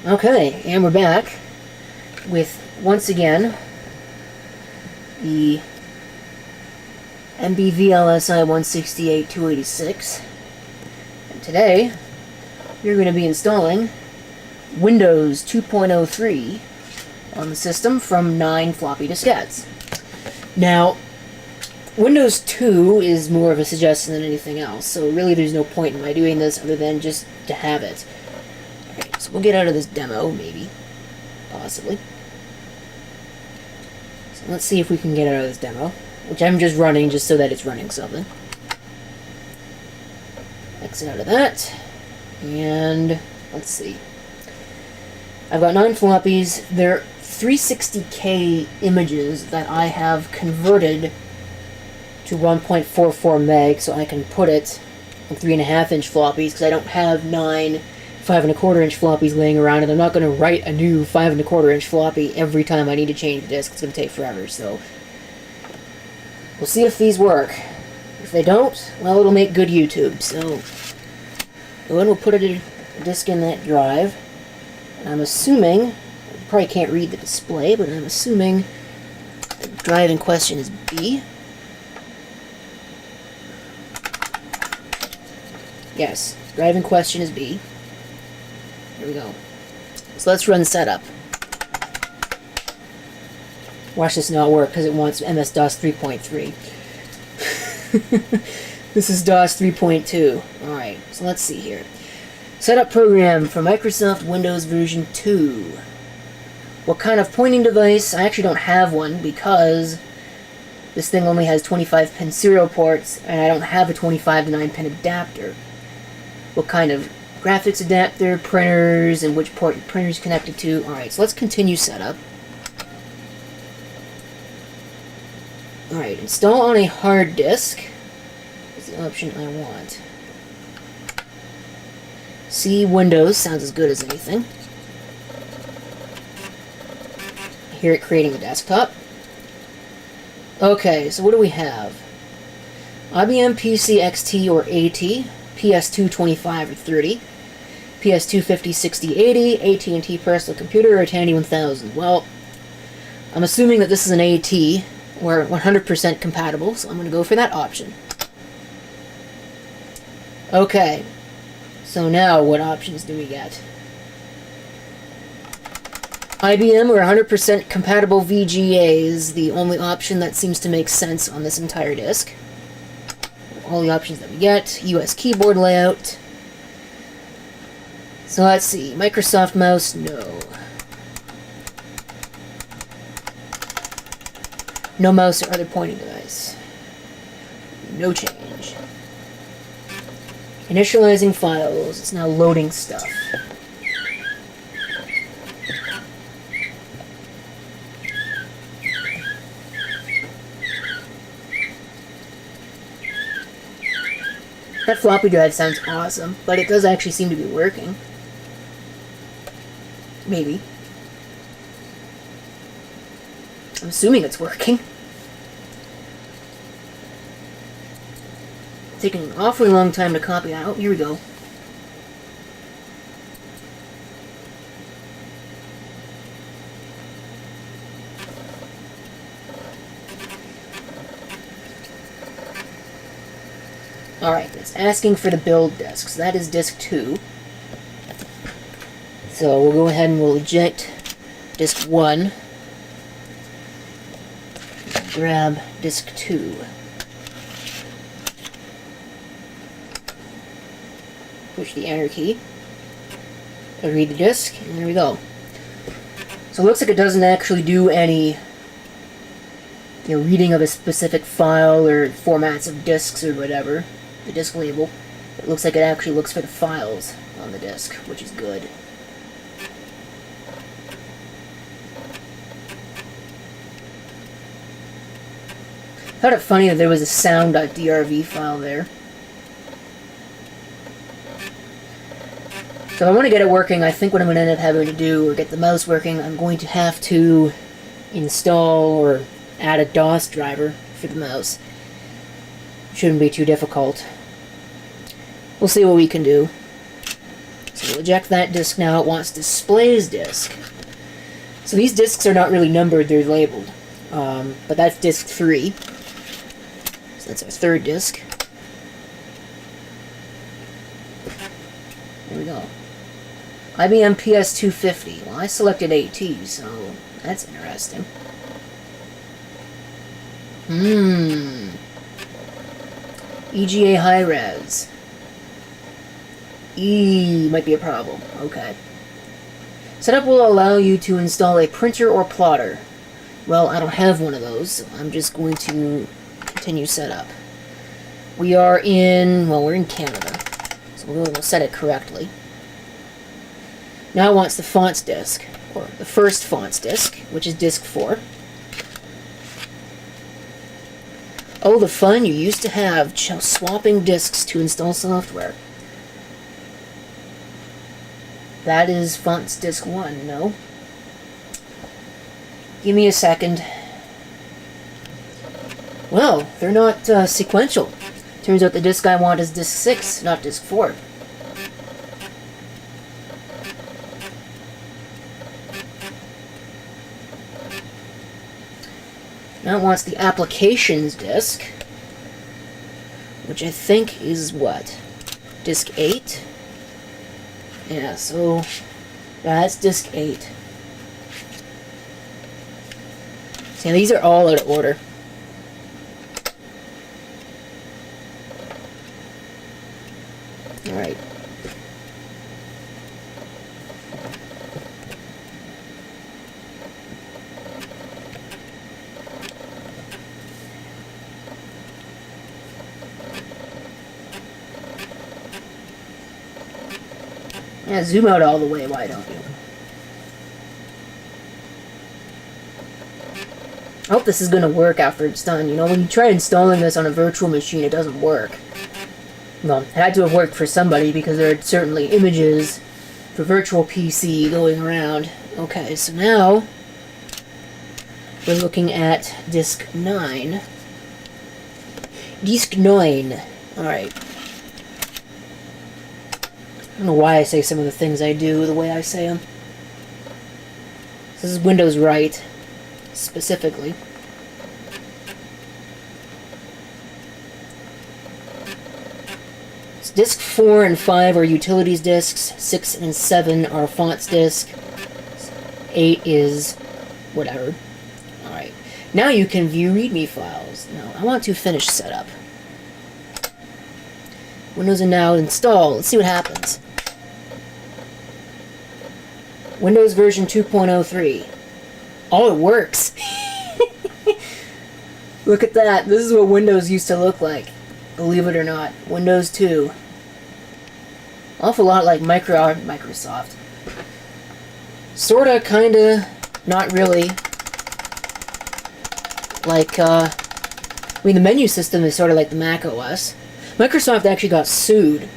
Okay, and we're back with, once again, the MBVLSI-168 286. And today, we're going to be installing Windows 2.03 on the system from 9 floppy diskettes. Now, Windows 2 is more of a suggestion than anything else, so really there's no point in my doing this other than just to have it. Okay, so we'll get out of this demo, maybe. Possibly. So let's see if we can get out of this demo, which I'm just running just so that it's running something. Exit out of that, and let's see. I've got 9 floppies. They're 360K images that I have converted to 1.44 meg, so I can put it on 3.5-inch floppies, because I don't have 9 5.25-inch floppies laying around, and I'm not going to write a new 5.25-inch floppy every time I need to change the disk. It's going to take forever, so we'll see if these work. If they don't, well, it'll make good YouTube. So go ahead, we'll put a disk in that drive, and I'm assuming, you probably can't read the display, but I'm assuming the drive in question is B. Yes, drive in question is B. Here we go. So let's run setup. Watch this not work because it wants MS-DOS 3.3. This is DOS 3.2. Alright, so let's see here. Setup program for Microsoft Windows version 2. What kind of pointing device? I actually don't have one because this thing only has 25-pin serial ports and I don't have a 25 to 9-pin adapter. What kind of graphics adapter, printers, and which port your printer is connected to. Alright, so let's continue setup. Alright, install on a hard disk is the option I want. C Windows sounds as good as anything. I hear it creating the desktop. Okay, so what do we have? IBM PC XT or AT, PS2 25 or 30, PS2 50, 60, 80, AT&T Personal Computer, or Tandy 1000. Well, I'm assuming that this is an AT, or 100% compatible, so I'm going to go for that option. Okay, so now what options do we get? IBM or 100% compatible VGA is the only option that seems to make sense on this entire disk. All the options that we get. US keyboard layout. So let's see. Microsoft mouse, no. No mouse or other pointing device. No change. Initializing files. It's now loading stuff. That floppy drive sounds awesome, but it does actually seem to be working. Maybe. I'm assuming it's working. It's taking an awfully long time to copy that. Oh, here we go. Alright, it's asking for the build disk, so that is disk 2. So we'll go ahead and we'll eject disk 1. Grab disk 2. Push the enter key. To read the disk, and there we go. So it looks like it doesn't actually do any reading of a specific file or formats of disks or whatever. The disk label. It looks like it actually looks for the files on the disk, which is good. I found it funny that there was a sound.drv file there. So if I want to get it working, I think what I'm going to end up having to do, or get the mouse working, I'm going to have to install or add a DOS driver for the mouse. Shouldn't be too difficult. We'll see what we can do. So we'll eject that disk now. It wants displays disk. So these disks are not really numbered, they're labeled. But that's disk 3. So that's our third disk. There we go. IBM PS250. Well, I selected AT, so that's interesting. EGA high res. Might be a problem. Okay. Setup will allow you to install a printer or plotter. Well, I don't have one of those, so I'm just going to continue setup. We are in, well, we're in Canada, so we'll set it correctly. Now it wants the fonts disk, or the first fonts disk, which is disk 4. Oh, the fun you used to have swapping disks to install software. That is fonts disk 1, no? Give me a second. Well, they're not sequential. Turns out the disk I want is disk 6, not disk 4. Now it wants the applications disk, which I think is what? Disk 8? Yeah, so that's disk 8. See, these are all out of order. Alright. Yeah, zoom out all the way, why don't you? I hope this is going to work after it's done. You know, when you try installing this on a virtual machine, it doesn't work. Well, it had to have worked for somebody because there are certainly images for virtual PC going around. Okay, so now we're looking at disk 9. Disk 9. Alright. I don't know why I say some of the things I do the way I say them. This is Windows Right, specifically. It's disk 4 and 5 are utilities disks, 6 and 7 are fonts disk, 8 is whatever. Alright, now you can view README files. Now, I want to finish setup. Windows are now installed. Let's see what happens. Windows version 2.03. Oh, it works. Look at that. This is what Windows used to look like. Believe it or not. Windows 2. Awful lot like Microsoft. Sorta, kinda, not really. Like, I mean, the menu system is sort of like the Mac OS. Microsoft actually got sued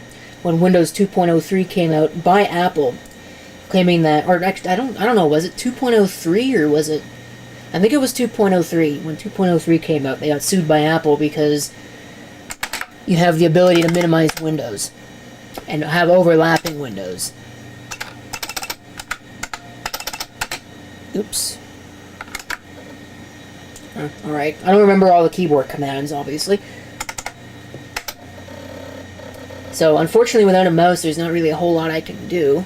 when Windows 2.03 came out by Apple, claiming that, or actually, I don't know, was it 2.03 or was it, I think it was 2.03. When 2.03 came out, they got sued by Apple because you have the ability to minimize windows and have overlapping windows. Oops. Alright, I don't remember all the keyboard commands, obviously. So, unfortunately, without a mouse, there's not really a whole lot I can do.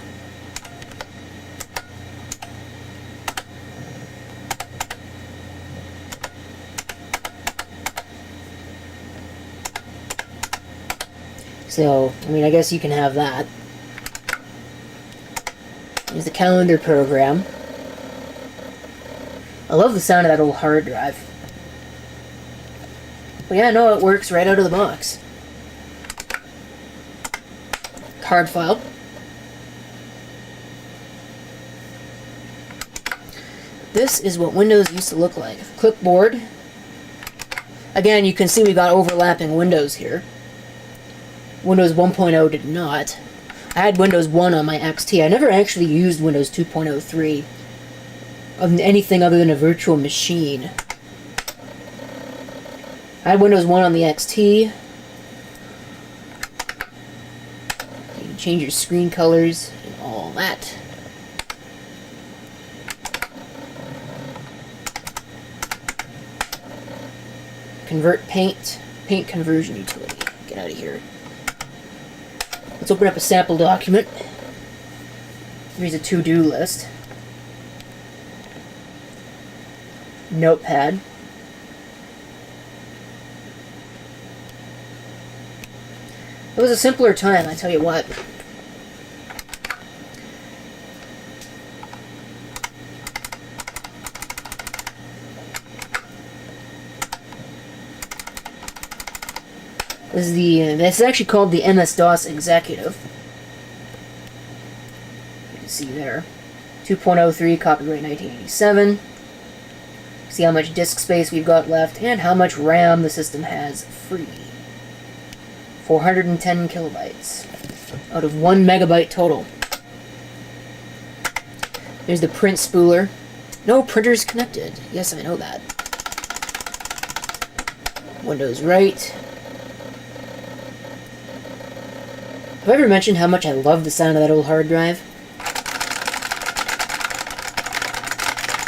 So, I mean, I guess you can have that. There's the calendar program. I love the sound of that old hard drive. But yeah, no, it works right out of the box. Card file. This is what Windows used to look like. Clipboard. Again, you can see we got overlapping windows here. Windows 1.0 did not. I had Windows 1 on my XT. I never actually used Windows 2.03 of anything other than a virtual machine. I had Windows 1 on the XT. change your screen colors and all that. Convert paint conversion utility. Get out of here. Let's open up a sample document. Here's a to-do list. Notepad. It was a simpler time, I tell you what. This is actually called the MS-DOS Executive. You can see there. 2.03, copyright 1987. See how much disk space we've got left and how much RAM the system has free. 410 kilobytes out of 1 megabyte total. There's the print spooler. No printers connected. Yes, I know that. Windows right. Have I ever mentioned how much I love the sound of that old hard drive?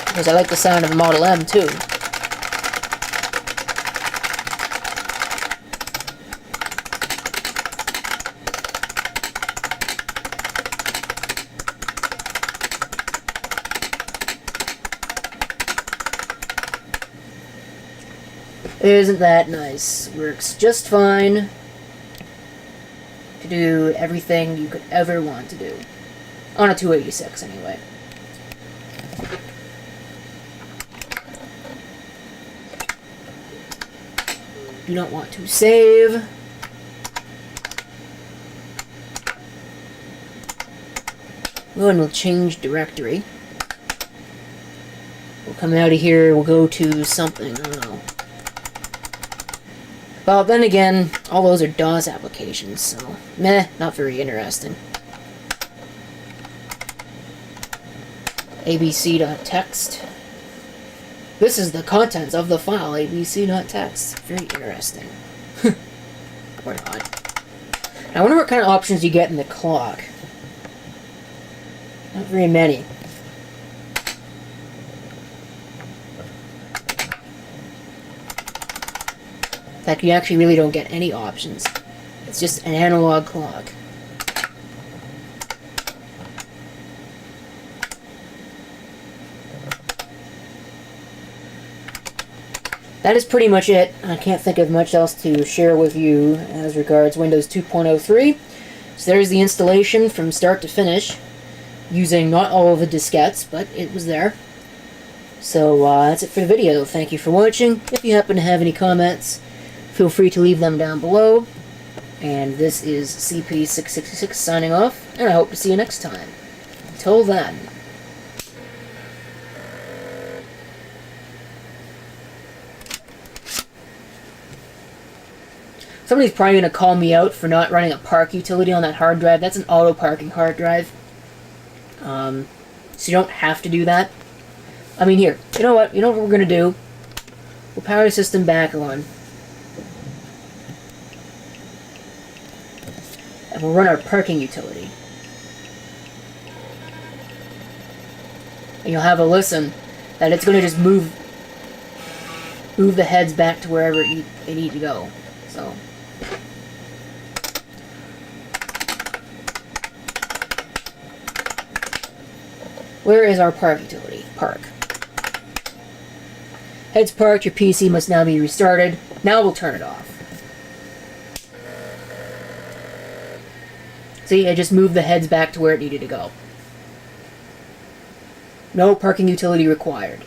Because I like the sound of the Model M too. Isn't that nice? Works just fine to do everything you could ever want to do. On a 286 anyway. Do not want to save. Go and we'll change directory. We'll come out of here, we'll go to something, I don't know. Well, then again, all those are DOS applications, so meh, not very interesting. abc.txt. This is the contents of the file, abc.txt. Very interesting. Or not. I wonder what kind of options you get in the clock. Not very many. In fact, you actually really don't get any options. It's just an analog clock. That is pretty much it. I can't think of much else to share with you as regards Windows 2.03. So there's the installation from start to finish, using not all of the diskettes, but it was there. So that's it for the video. Thank you for watching. If you happen to have any comments, feel free to leave them down below. And this is CP666 signing off, and I hope to see you next time. Until then. Somebody's probably going to call me out for not running a park utility on that hard drive. That's an auto parking hard drive. So you don't have to do that. I mean, here, you know what we're going to do? We'll power the system back on. And we'll run our parking utility. And you'll have a listen that it's going to just move the heads back to wherever they need to go. So. Where is our park utility? Park. Heads parked, your PC must now be restarted. Now we'll turn it off. See, I just moved the heads back to where it needed to go. No parking utility required.